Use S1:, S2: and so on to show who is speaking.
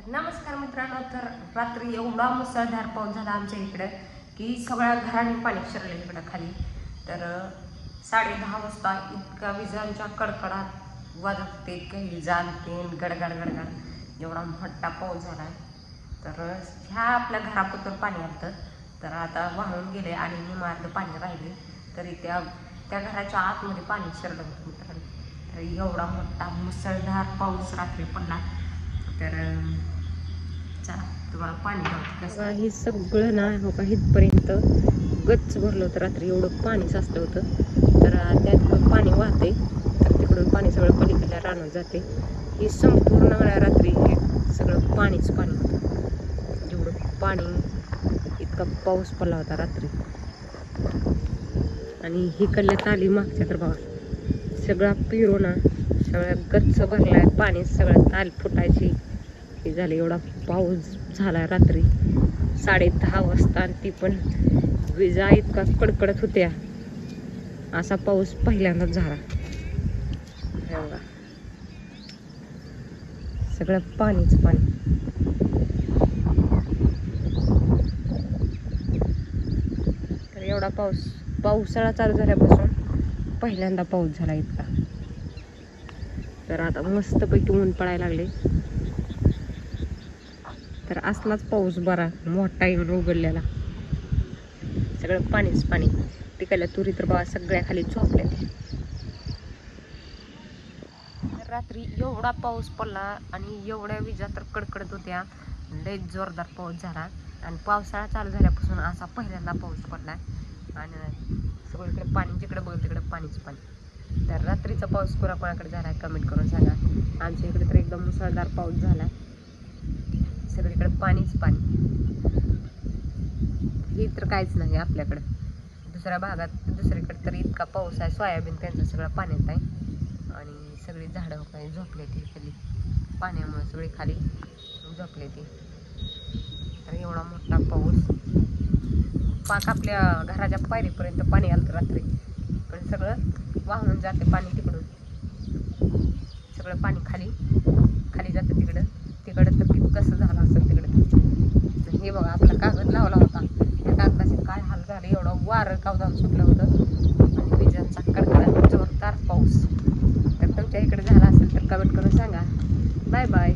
S1: नमस्कार मित्रांनो, तर रात्री एवढा मुसळधार पाऊस झाला आमच्या इकडं की सगळ्या घराने पाणी शिरले इकडं खाली. तर 10:30 वाजता इतका विजांच्या कडकडात वाजत ते काही जाणतेन गडगड गडगड एवढा मोठा पाऊस झाला आहे. तर ह्या आपल्या घरापुरतं पाणी आलं, तर आता वाहून गेले आणि निमार्द पाणी राहिले तरी त्या घराच्या आतमध्ये पाणी शिरलं होतं मित्रांनो. तर एवढा मोठा मुसळधार पाऊस रात्री पडला. तर चला तुम्हाला पाणी
S2: बघा हे सगळं ना हो का इथपर्यंत गच्च भरलं होतं. रात्री एवढं पाणी साचलं होतं. तर त्यात पाणी वाहते, तर तिकडून पाणी सगळं पलीकडल्या रानात जाते. ही संपूर्ण रात्री सगळं पाणीच पाणी होतं. जेवढं पाणी, इतका पाऊस पडला होता रात्री. आणि हिकडल्या ताली मागच्या तर बघा सगळा पिरो ना सगळ्या गच्च भरलाय पाणी, सगळं ताल फुटायची हे झालं. एवढा पाऊस झाला रात्री 10:30 वाजता, आणि ती पण विजा इतका कडकडत होत्या. असा पाऊस पहिल्यांदाच झाला. बघा सगळं पाणीच पाणी. तर एवढा पावसाळा चालू झाल्यापासून पहिल्यांदा पाऊस झाला इतका. तर आता मस्तपैकी ऊन पडायला लागले. तर असलाच पाऊस बरा मोठा येऊन उघडलेला. सगळं पाणीच पाणी. तिकडल्या तुरी तर बाबा सगळ्या खाली झोपल्या. तर रात्री एवढा पाऊस पडला आणि एवढ्या विजा तर कडकडत होत्या. लय जोरदार पाऊस झाला आणि पावसाळा चालू झाल्यापासून असा पहिल्यांदा पाऊस पडला. आणि सगळीकडे पाणी, जिकडे बघ तिकडे पाणीच पाणी. तर रात्रीचा पाऊस कोणाकोणाकडे झाला आहे कमेंट करून सांगा. आमच्या इकडे तर एकदम मुसळधार पाऊस झाला. सगळीकडे पाणीच पाणी. हे तर काहीच नाही आपल्याकडं. दुसऱ्या भागात दुसरीकडे तर इतका पाऊस आहे, सोयाबीन त्यांचं सगळं पाण्यात आहे. आणि सगळी झाडं काही झोपले ती खाली, पाण्यामुळे सगळी खाली झोपले ती. तर एवढा मोठा पाऊस पाक आपल्या घराच्या पायरीपर्यंत पाणी आलं रात्री. पण सगळं वाहून जाते पाणी तिकडून. सगळं पाणी खाली जातं तिकडं तर किती कसं झालं असेल तिकडं. हे बघा आपला कागद लावला होता, त्या कागदाचे काय हाल झाले. एवढं वारं कावदान सुटलं होतं आणि विजांचा कडकडाट जोरदार पाऊस. तर तुमच्या इकडे झाला असेल तर कमेंट करून सांगा. Bye bye.